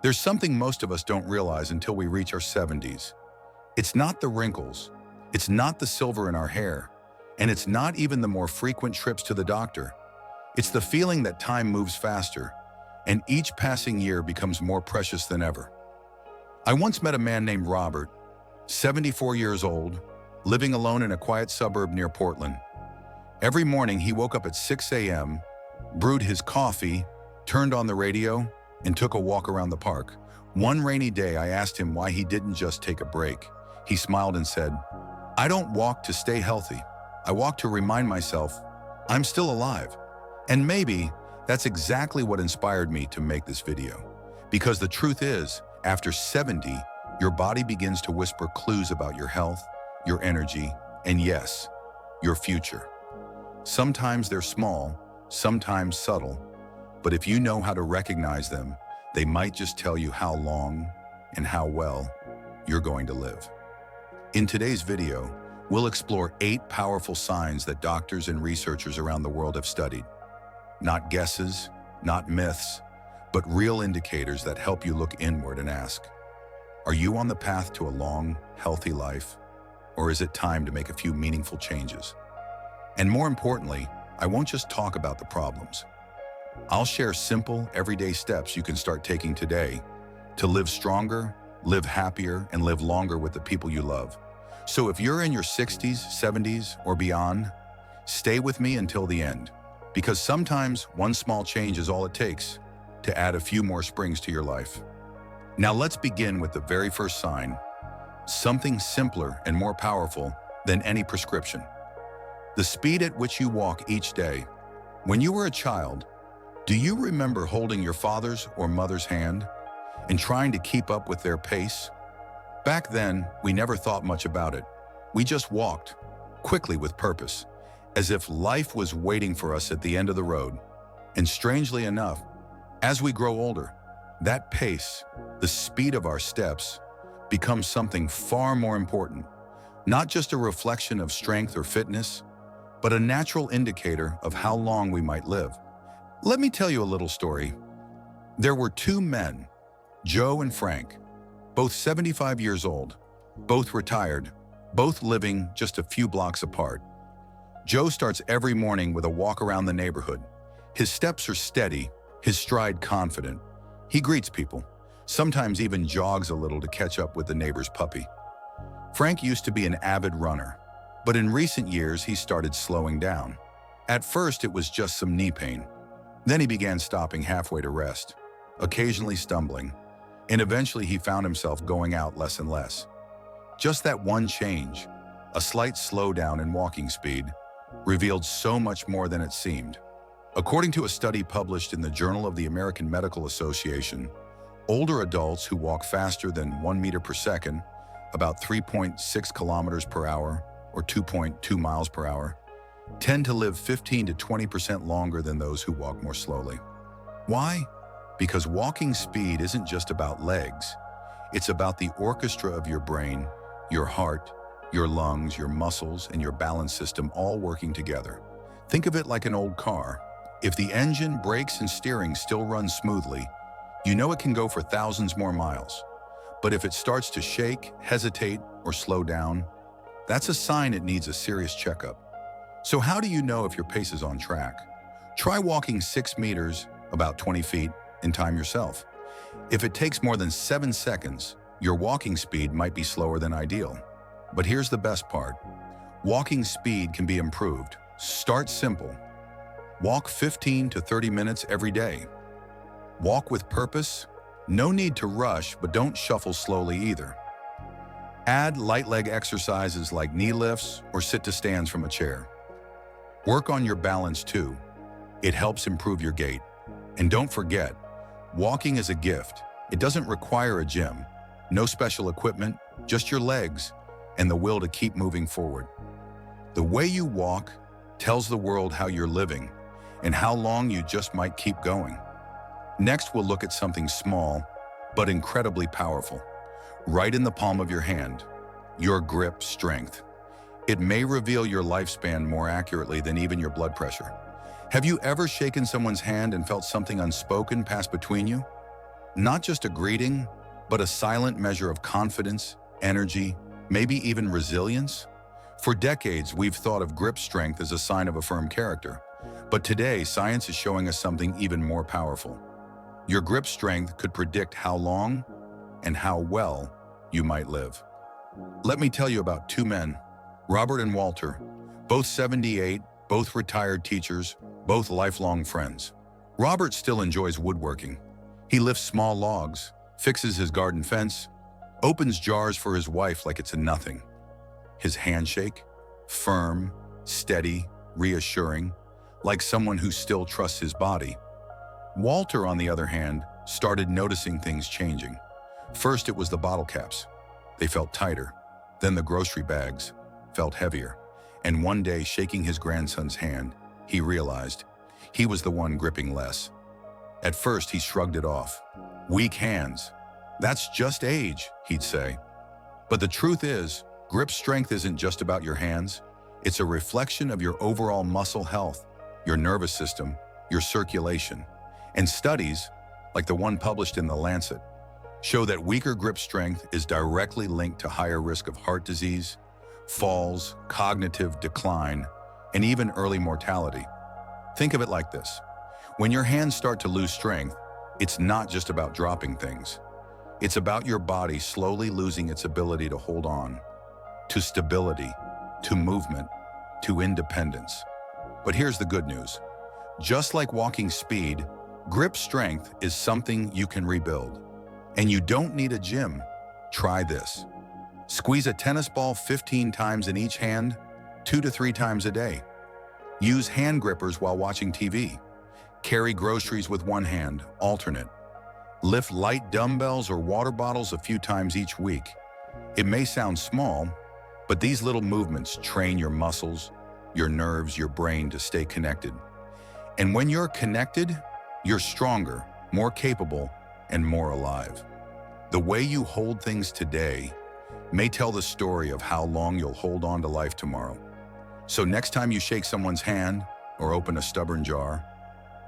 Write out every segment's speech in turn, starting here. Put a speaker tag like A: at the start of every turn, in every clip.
A: There's something most of us don't realize until we reach our 70s. It's not the wrinkles, it's not the silver in our hair, and it's not even the more frequent trips to the doctor. It's the feeling that time moves faster, and each passing year becomes more precious than ever. I once met a man named Robert, 74 years old, living alone in a quiet suburb near Portland. Every morning he woke up at 6 a.m., brewed his coffee, turned on the radio, and took a walk around the park. One rainy day I asked him why he didn't just take a break. He smiled and said, "I don't walk to stay healthy. I walk to remind myself I'm still alive." And maybe that's exactly what inspired me to make this video. Because the truth is, after 70, your body begins to whisper clues about your health, your energy, and yes, your future. Sometimes they're small, sometimes subtle, but if you know how to recognize them, they might just tell you how long and how well you're going to live. In today's video, we'll explore 8 powerful signs that doctors and researchers around the world have studied. Not guesses, not myths, but real indicators that help you look inward and ask, are you on the path to a long, healthy life? Or is it time to make a few meaningful changes? And more importantly, I won't just talk about the problems. I'll share simple, everyday steps you can start taking today to live stronger, live happier, and live longer with the people you love. So if you're in your 60s, 70s, or beyond, stay with me until the end, because sometimes one small change is all it takes to add a few more springs to your life. Now let's begin with the very first sign, something simpler and more powerful than any prescription. The speed at which you walk each day. When you were a child, do you remember holding your father's or mother's hand and trying to keep up with their pace? Back then, we never thought much about it. We just walked, quickly with purpose, as if life was waiting for us at the end of the road. And strangely enough, as we grow older, that pace, the speed of our steps, becomes something far more important. Not just a reflection of strength or fitness, but a natural indicator of how long we might live. Let me tell you a little story. There were 2 men, Joe and Frank, both 75 years old, both retired, both living just a few blocks apart. Joe starts every morning with a walk around the neighborhood. His steps are steady, his stride confident. He greets people, sometimes even jogs a little to catch up with the neighbor's puppy. Frank used to be an avid runner, but in recent years he started slowing down. At first it was just some knee pain. Then he began stopping halfway to rest, occasionally stumbling, and eventually he found himself going out less and less. Just that one change, a slight slowdown in walking speed, revealed so much more than it seemed. According to a study published in the Journal of the American Medical Association, older adults who walk faster than 1 meter per second, about 3.6 kilometers per hour or 2.2 miles per hour, tend to live 15 to 20% longer than those who walk more slowly. Why? Because walking speed isn't just about legs. It's about the orchestra of your brain, your heart, your lungs, your muscles, and your balance system all working together. Think of it like an old car. If the engine, brakes, and steering still run smoothly, you know it can go for thousands more miles. But if it starts to shake, hesitate, or slow down, that's a sign it needs a serious checkup. So how do you know if your pace is on track? Try walking 6 meters, about 20 feet, and time yourself. If it takes more than 7 seconds, your walking speed might be slower than ideal. But here's the best part. Walking speed can be improved. Start simple. Walk 15 to 30 minutes every day. Walk with purpose. No need to rush, but don't shuffle slowly either. Add light leg exercises like knee lifts or sit to stands from a chair. Work on your balance too. It helps improve your gait. And don't forget, walking is a gift. It doesn't require a gym. No special equipment, just your legs and the will to keep moving forward. The way you walk tells the world how you're living and how long you just might keep going. Next, we'll look at something small, but incredibly powerful. Right in the palm of your hand, your grip strength. It may reveal your lifespan more accurately than even your blood pressure. Have you ever shaken someone's hand and felt something unspoken pass between you? Not just a greeting, but a silent measure of confidence, energy, maybe even resilience. For decades, we've thought of grip strength as a sign of a firm character. But today, science is showing us something even more powerful. Your grip strength could predict how long and how well you might live. Let me tell you about two men, Robert and Walter, both 78, both retired teachers, both lifelong friends. Robert still enjoys woodworking. He lifts small logs, fixes his garden fence, opens jars for his wife like it's a nothing. His handshake, firm, steady, reassuring, like someone who still trusts his body. Walter, on the other hand, started noticing things changing. First, it was the bottle caps. They felt tighter. Then the grocery bags felt heavier. And one day, shaking his grandson's hand, he realized he was the one gripping less. At first, he shrugged it off. Weak hands. That's just age, he'd say. But the truth is, grip strength isn't just about your hands. It's a reflection of your overall muscle health, your nervous system, your circulation. And studies, like the one published in The Lancet, show that weaker grip strength is directly linked to higher risk of heart disease, falls, cognitive decline, and even early mortality. Think of it like this. When your hands start to lose strength, it's not just about dropping things. It's about your body slowly losing its ability to hold on, to stability, to movement, to independence. But here's the good news. Just like walking speed, grip strength is something you can rebuild. And you don't need a gym. Try this. Squeeze a tennis ball 15 times in each hand, 2 to 3 times a day. Use hand grippers while watching TV. Carry groceries with one hand, alternate. Lift light dumbbells or water bottles a few times each week. It may sound small, but these little movements train your muscles, your nerves, your brain to stay connected. And when you're connected, you're stronger, more capable, and more alive. The way you hold things today may tell the story of how long you'll hold on to life tomorrow. So next time you shake someone's hand or open a stubborn jar,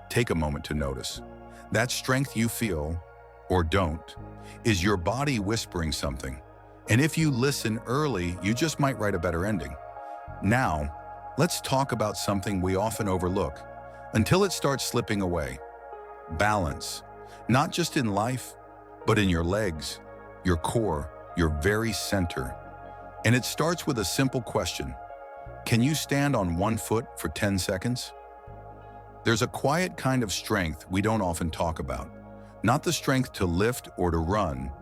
A: take a moment to notice. That strength you feel, or don't, is your body whispering something. And if you listen early, you just might write a better ending. Now, let's talk about something we often overlook until it starts slipping away. Balance. Not just in life, but in your legs, your core, your very center. And it starts with a simple question. Can you stand on one foot for 10 seconds? There's a quiet kind of strength we don't often talk about. Not the strength to lift or to run,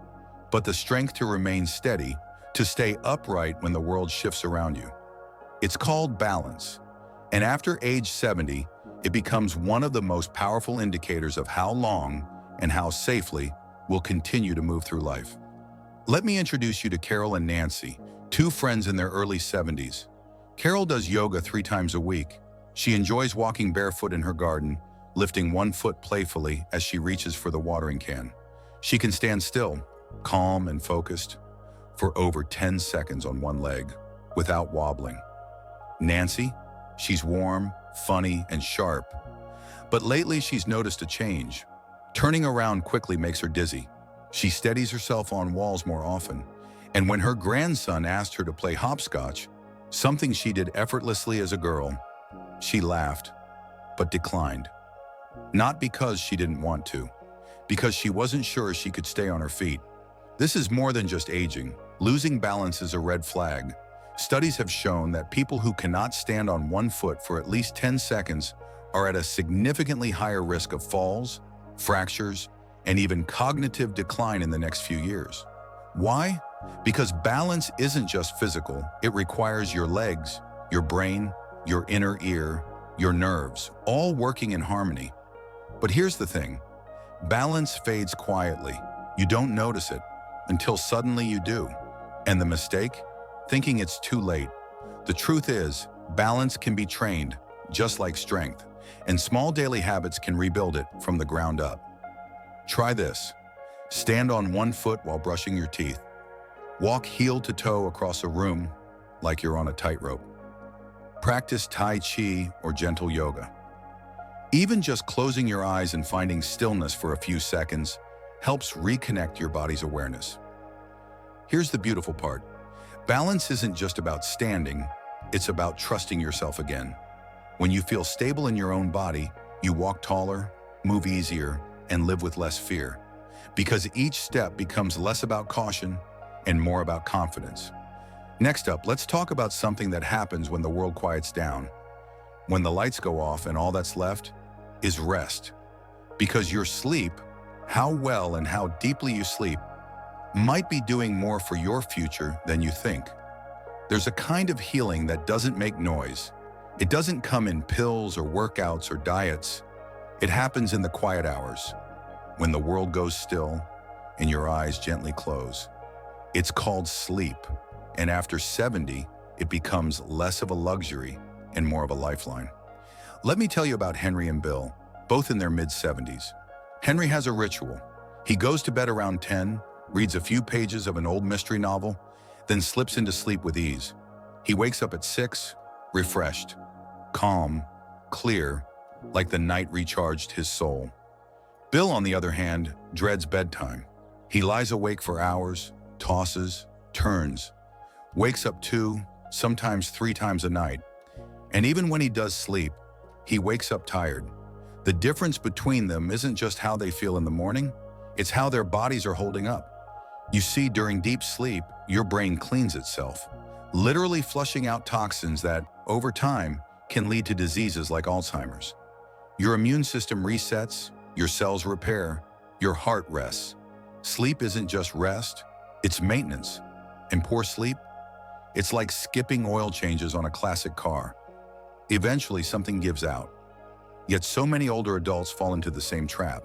A: but the strength to remain steady, to stay upright when the world shifts around you. It's called balance. And after age 70, it becomes one of the most powerful indicators of how long and how safely we'll continue to move through life. Let me introduce you to Carol and Nancy, two friends in their early 70s. Carol does yoga 3 times a week. She enjoys walking barefoot in her garden, lifting one foot playfully as she reaches for the watering can. She can stand still, calm and focused, for over 10 seconds on one leg, without wobbling. Nancy, she's warm, funny, and sharp. But lately she's noticed a change. Turning around quickly makes her dizzy. She steadies herself on walls more often. And when her grandson asked her to play hopscotch, something she did effortlessly as a girl, she laughed, but declined. Not because she didn't want to, because she wasn't sure she could stay on her feet. This is more than just aging. Losing balance is a red flag. Studies have shown that people who cannot stand on one foot for at least 10 seconds are at a significantly higher risk of falls, fractures, and even cognitive decline in the next few years. Why? Because balance isn't just physical. It requires your legs, your brain, your inner ear, your nerves, all working in harmony. But here's the thing. Balance fades quietly. You don't notice it until suddenly you do. And the mistake? Thinking it's too late. The truth is, balance can be trained, just like strength, and small daily habits can rebuild it from the ground up. Try this. Stand on one foot while brushing your teeth. Walk heel to toe across a room like you're on a tightrope. Practice Tai Chi or gentle yoga. Even just closing your eyes and finding stillness for a few seconds helps reconnect your body's awareness. Here's the beautiful part. Balance isn't just about standing, it's about trusting yourself again. When you feel stable in your own body, you walk taller, move easier, and live with less fear. Because each step becomes less about caution and more about confidence. Next up, let's talk about something that happens when the world quiets down. When the lights go off and all that's left is rest. Because your sleep, how well and how deeply you sleep, might be doing more for your future than you think. There's a kind of healing that doesn't make noise. It doesn't come in pills or workouts or diets. It happens in the quiet hours, when the world goes still and your eyes gently close. It's called sleep, and after 70, it becomes less of a luxury and more of a lifeline. Let me tell you about Henry and Bill, both in their mid-70s. Henry has a ritual. He goes to bed around 10, reads a few pages of an old mystery novel, then slips into sleep with ease. He wakes up at 6, refreshed, calm, clear, like the night recharged his soul. Bill, on the other hand, dreads bedtime. He lies awake for hours, tosses, turns, wakes up 2, sometimes 3 times a night. And even when he does sleep, he wakes up tired. The difference between them isn't just how they feel in the morning, it's how their bodies are holding up. You see, during deep sleep, your brain cleans itself, literally flushing out toxins that, over time, can lead to diseases like Alzheimer's. Your immune system resets, your cells repair, your heart rests. Sleep isn't just rest, it's maintenance. And poor sleep? It's like skipping oil changes on a classic car. Eventually, something gives out. Yet so many older adults fall into the same trap.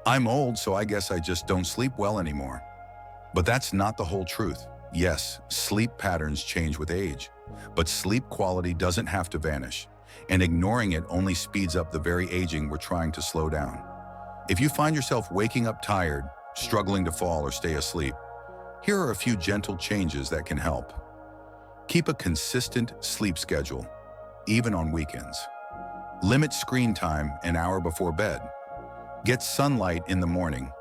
A: I'm old, so I guess I just don't sleep well anymore. But that's not the whole truth. Yes, sleep patterns change with age, but sleep quality doesn't have to vanish, and ignoring it only speeds up the very aging we're trying to slow down. If you find yourself waking up tired, struggling to fall or stay asleep, here are a few gentle changes that can help. Keep a consistent sleep schedule, even on weekends. Limit screen time an hour before bed. Get sunlight in the morning.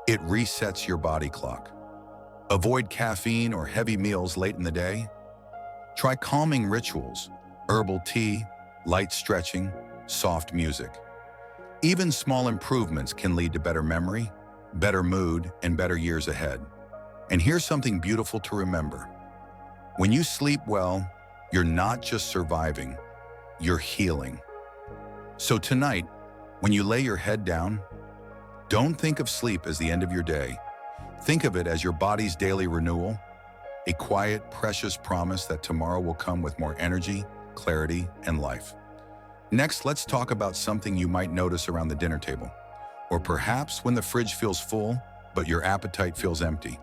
A: It resets your body clock. Avoid caffeine or heavy meals late in the day. Try calming rituals, herbal tea, light stretching, soft music. Even small improvements can lead to better memory, better mood, and better years ahead. And here's something beautiful to remember. When you sleep well, you're not just surviving, you're healing. So tonight, when you lay your head down, don't think of sleep as the end of your day. Think of it as your body's daily renewal, a quiet, precious promise that tomorrow will come with more energy, clarity, and life. Next, let's talk about something you might notice around the dinner table, or perhaps when the fridge feels full, but your appetite feels empty.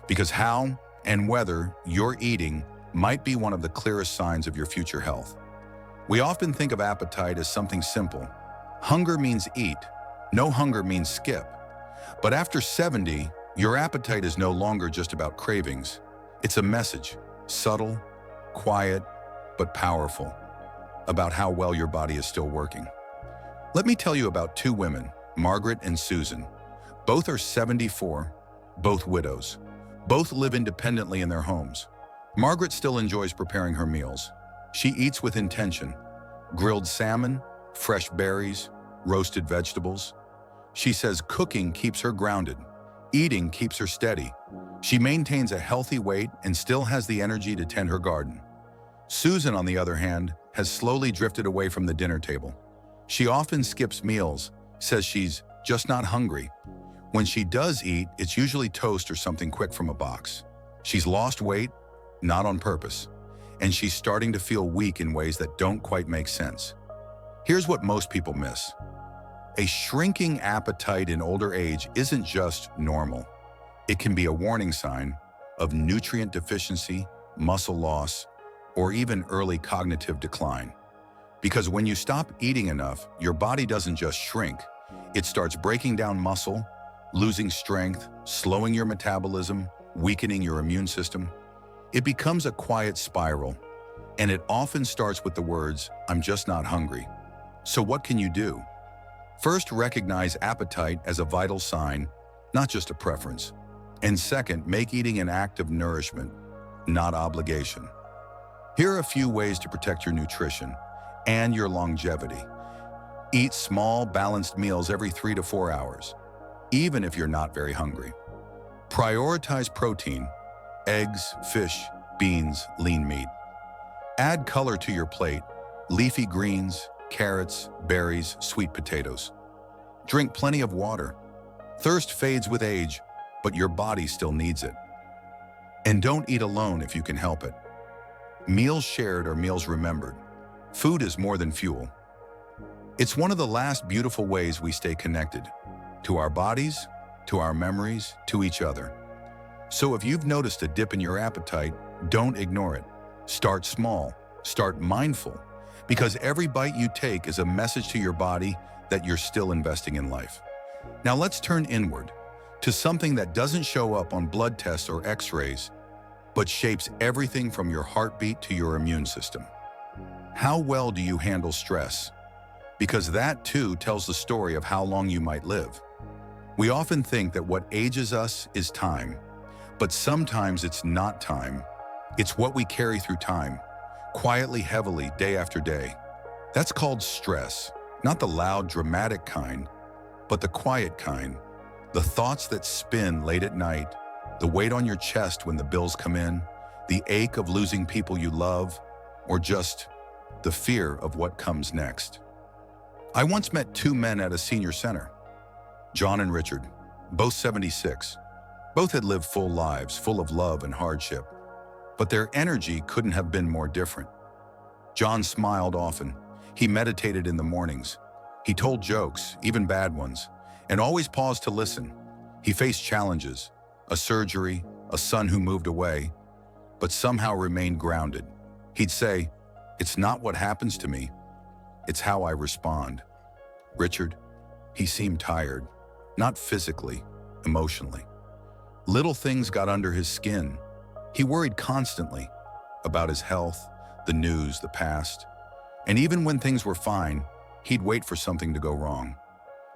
A: Because how and whether you're eating might be one of the clearest signs of your future health. We often think of appetite as something simple. Hunger means eat, no hunger means skip. But after 70, your appetite is no longer just about cravings. It's a message, subtle, quiet, but powerful, about how well your body is still working. Let me tell you about 2 women, Margaret and Susan. Both are 74, both widows. Both live independently in their homes. Margaret still enjoys preparing her meals. She eats with intention: grilled salmon, fresh berries, roasted vegetables. She says cooking keeps her grounded. Eating keeps her steady. She maintains a healthy weight and still has the energy to tend her garden. Susan, on the other hand, has slowly drifted away from the dinner table. She often skips meals, says she's just not hungry. When she does eat, it's usually toast or something quick from a box. She's lost weight, not on purpose, and she's starting to feel weak in ways that don't quite make sense. Here's what most people miss. A shrinking appetite in older age isn't just normal. It can be a warning sign of nutrient deficiency, muscle loss, or even early cognitive decline. Because when you stop eating enough, your body doesn't just shrink. It starts breaking down muscle, losing strength, slowing your metabolism, weakening your immune system. It becomes a quiet spiral, and it often starts with the words, "I'm just not hungry." So what can you do? First, recognize appetite as a vital sign not just a preference. And second, make eating an act of nourishment, not obligation. Here are a few ways to protect your nutrition and your longevity. Eat small, balanced meals every 3 to 4 hours, even if you're not very hungry. Prioritize protein, eggs, fish, beans, lean meat. Add color to your plate, leafy greens, carrots, berries, sweet potatoes. Drink plenty of water. Thirst fades with age, but your body still needs it. And don't eat alone if you can help it. Meals shared are meals remembered. Food is more than fuel. It's one of the last beautiful ways we stay connected, to our bodies, to our memories, to each other. So if you've noticed a dip in your appetite, don't ignore it. Start small, start mindful, because every bite you take is a message to your body that you're still investing in life. Now let's turn inward, to something that doesn't show up on blood tests or x-rays, but shapes everything from your heartbeat to your immune system. How well do you handle stress? Because that too tells the story of how long you might live. We often think that what ages us is time, but sometimes it's not time. It's what we carry through time, quietly, heavily, day after day. That's called stress, not the loud, dramatic kind, but the quiet kind. The thoughts that spin late at night, the weight on your chest when the bills come in, the ache of losing people you love, or just the fear of what comes next. I once met two men at a senior center, John and Richard, both 76. Both had lived full lives, full of love and hardship, but their energy couldn't have been more different. John smiled often. He meditated in the mornings. He told jokes, even bad ones, and always paused to listen. He faced challenges, a surgery, a son who moved away, but somehow remained grounded. He'd say, "It's not what happens to me, it's how I respond." Richard, he seemed tired, not physically, emotionally. Little things got under his skin. He worried constantly about his health, the news, the past. And even when things were fine, he'd wait for something to go wrong.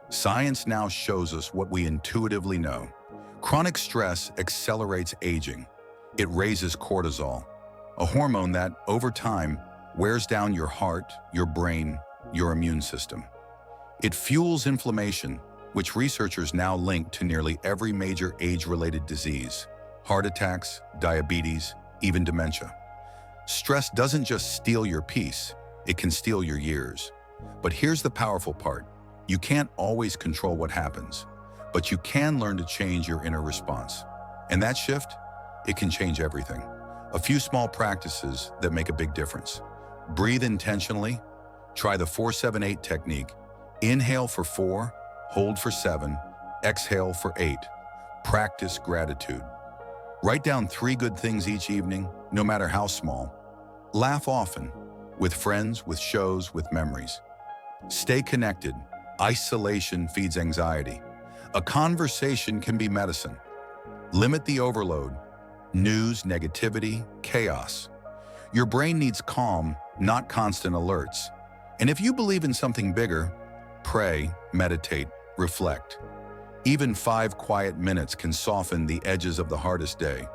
A: Science now shows us what we intuitively know. Chronic stress accelerates aging. It raises cortisol, a hormone that, over time, wears down your heart, your brain, your immune system. It fuels inflammation, which researchers now link to nearly every major age-related disease: heart attacks, diabetes, even dementia. Stress doesn't just steal your peace, it can steal your years. But here's the powerful part. You can't always control what happens, but you can learn to change your inner response. And that shift, it can change everything. A few small practices that make a big difference. Breathe intentionally. Try the 4-7-8 technique. Inhale for 4, hold for 7, exhale for 8. Practice gratitude. Write down 3 good things each evening, no matter how small. Laugh often, with friends, with shows, with memories. Stay connected. Isolation feeds anxiety. A conversation can be medicine. Limit the overload. News, negativity, chaos. Your brain needs calm, not constant alerts. And if you believe in something bigger, pray, meditate, reflect. Even 5 quiet minutes can soften the edges of the hardest day.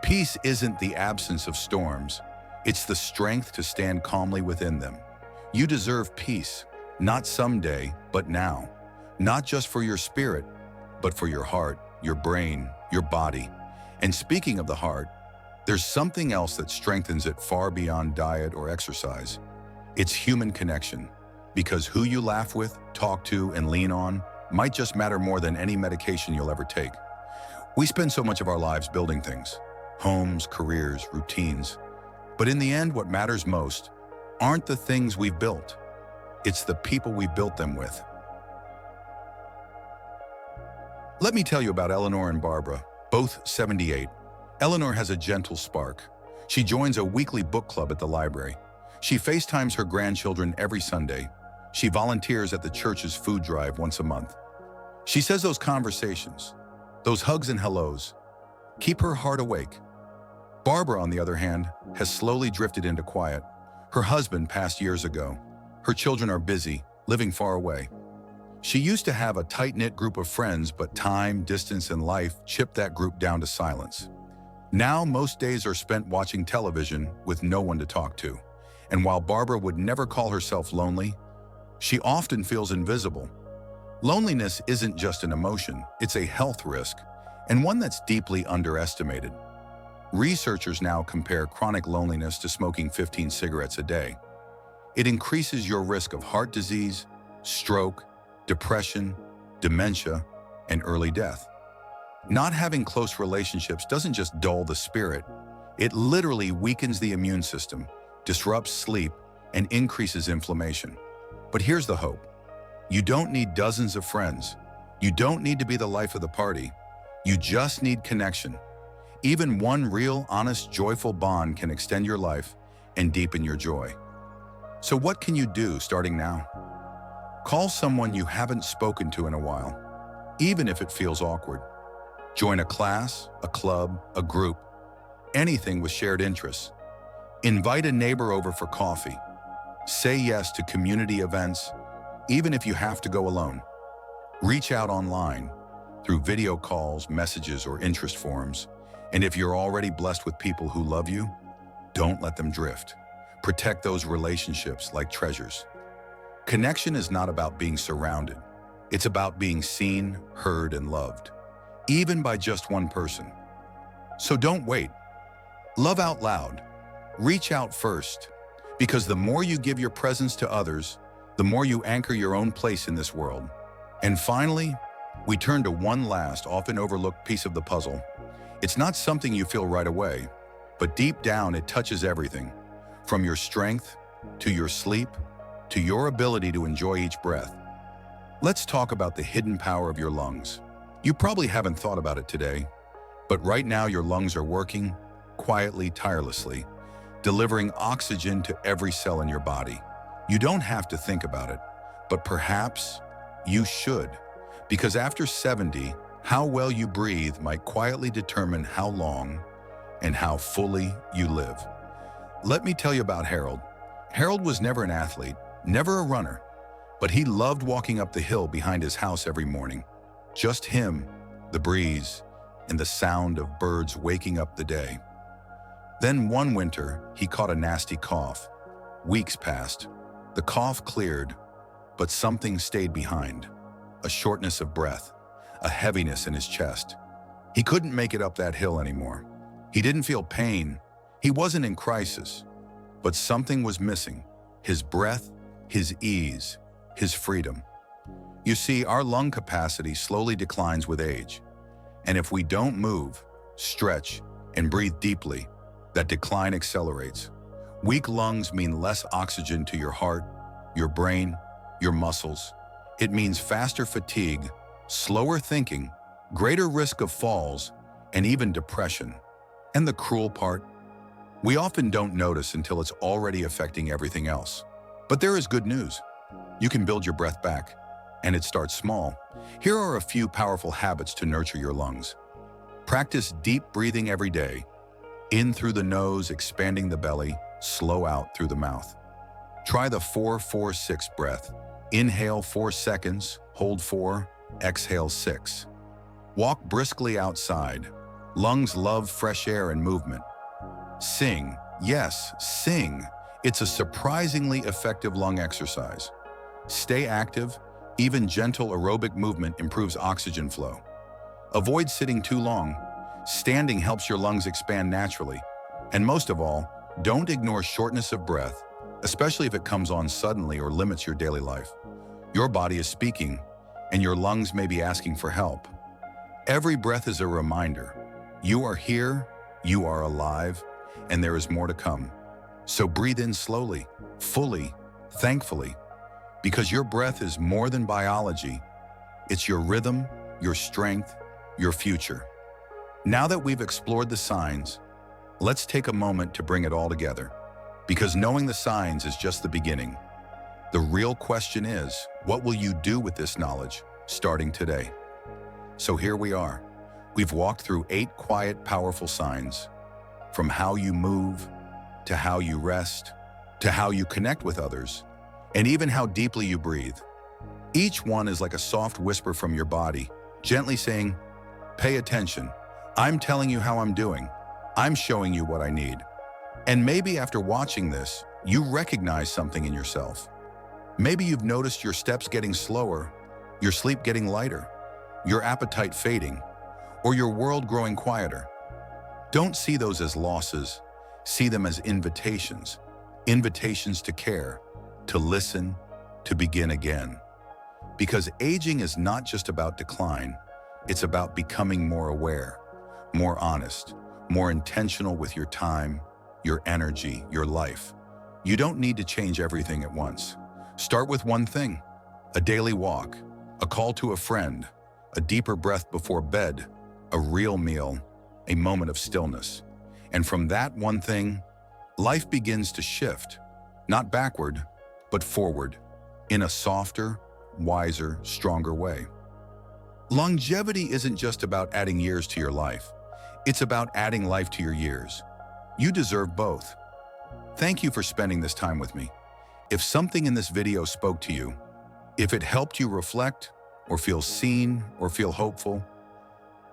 A: Peace isn't the absence of storms. It's the strength to stand calmly within them. You deserve peace, not someday, but now. Not just for your spirit, but for your heart, your brain, your body. And speaking of the heart, there's something else that strengthens it far beyond diet or exercise. It's human connection. Because who you laugh with, talk to, and lean on might just matter more than any medication you'll ever take. We spend so much of our lives building things: homes, careers, routines. But in the end, what matters most aren't the things we've built. It's the people we built them with. Let me tell you about Eleanor and Barbara, both 78. Eleanor has a gentle spark. She joins a weekly book club at the library. She FaceTimes her grandchildren every Sunday. She volunteers at the church's food drive once a month. She says those conversations, those hugs and hellos, keep her heart awake. Barbara, on the other hand, has slowly drifted into quiet. Her husband passed years ago. Her children are busy, living far away. She used to have a tight-knit group of friends, but time, distance, and life chipped that group down to silence. Now, most days are spent watching television with no one to talk to. And while Barbara would never call herself lonely, she often feels invisible. Loneliness isn't just an emotion, it's a health risk, and one that's deeply underestimated. Researchers now compare chronic loneliness to smoking 15 cigarettes a day. It increases your risk of heart disease, stroke, depression, dementia, and early death. Not having close relationships doesn't just dull the spirit, it literally weakens the immune system, disrupts sleep, and increases inflammation. But here's the hope. You don't need dozens of friends. You don't need to be the life of the party. You just need connection. Even one real, honest, joyful bond can extend your life and deepen your joy. So what can you do starting now? Call someone you haven't spoken to in a while, even if it feels awkward. Join a class, a club, a group, anything with shared interests. Invite a neighbor over for coffee. Say yes to community events, even if you have to go alone. Reach out online through video calls, messages, or interest forums. And if you're already blessed with people who love you, don't let them drift. Protect those relationships like treasures. Connection is not about being surrounded. It's about being seen, heard, and loved, even by just one person. So don't wait. Love out loud. Reach out first, because the more you give your presence to others, the more you anchor your own place in this world. And finally, we turn to one last, often overlooked piece of the puzzle. It's not something you feel right away, but deep down it touches everything, from your strength, to your sleep, to your ability to enjoy each breath. Let's talk about the hidden power of your lungs. You probably haven't thought about it today, but right now your lungs are working, quietly, tirelessly, delivering oxygen to every cell in your body. You don't have to think about it, but perhaps you should, because after 70, how well you breathe might quietly determine how long and how fully you live. Let me tell you about Harold. Harold was never an athlete, never a runner, but he loved walking up the hill behind his house every morning. Just him, the breeze, and the sound of birds waking up the day. Then one winter, he caught a nasty cough. Weeks passed. The cough cleared, but something stayed behind. A shortness of breath, a heaviness in his chest. He couldn't make it up that hill anymore. He didn't feel pain. He wasn't in crisis. But something was missing. His breath, his ease, his freedom. You see, our lung capacity slowly declines with age. And if we don't move, stretch, and breathe deeply, that decline accelerates. Weak lungs mean less oxygen to your heart, your brain, your muscles. It means faster fatigue, slower thinking, greater risk of falls, and even depression. And the cruel part? We often don't notice until it's already affecting everything else. But there is good news. You can build your breath back, and it starts small. Here are a few powerful habits to nurture your lungs. Practice deep breathing every day. In through the nose, expanding the belly, slow out through the mouth. Try the 4-4-6 breath. Inhale 4 seconds, hold 4, exhale 6. Walk briskly outside. Lungs love fresh air and movement. Sing. Yes, sing. It's a surprisingly effective lung exercise. Stay active. Even gentle aerobic movement improves oxygen flow. Avoid sitting too long. Standing helps your lungs expand naturally. And most of all, don't ignore shortness of breath, especially if it comes on suddenly or limits your daily life. Your body is speaking, and your lungs may be asking for help. Every breath is a reminder. You are here, you are alive, and there is more to come. So breathe in slowly, fully, thankfully, because your breath is more than biology. It's your rhythm, your strength, your future. Now that we've explored the signs, let's take a moment to bring it all together. Because knowing the signs is just the beginning. The real question is, what will you do with this knowledge starting today? So here we are. We've walked through 8 quiet, powerful signs, from how you move, to how you rest, to how you connect with others, and even how deeply you breathe. Each one is like a soft whisper from your body, gently saying, "Pay attention. I'm telling you how I'm doing. I'm showing you what I need." And maybe after watching this, you recognize something in yourself. Maybe you've noticed your steps getting slower, your sleep getting lighter, your appetite fading, or your world growing quieter. Don't see those as losses. See them as invitations. Invitations to care, to listen, to begin again. Because aging is not just about decline, it's about becoming more aware, more honest, more intentional with your time, your energy, your life. You don't need to change everything at once. Start with one thing: a daily walk, a call to a friend, a deeper breath before bed, a real meal, a moment of stillness. And from that one thing, life begins to shift, not backward, but forward, in a softer, wiser, stronger way. Longevity isn't just about adding years to your life. It's about adding life to your years. You deserve both. Thank you for spending this time with me. If something in this video spoke to you, if it helped you reflect, or feel seen, or feel hopeful,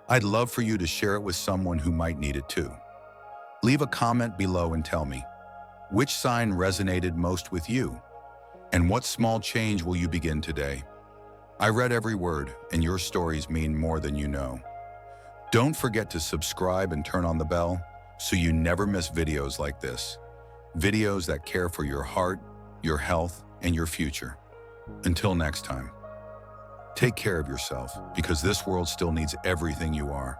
A: I'd love for you to share it with someone who might need it too. Leave a comment below and tell me, which sign resonated most with you? And what small change will you begin today? I read every word, and your stories mean more than you know. Don't forget to subscribe and turn on the bell so you never miss videos like this. Videos that care for your heart, your health, and your future. Until next time, take care of yourself, because this world still needs everything you are.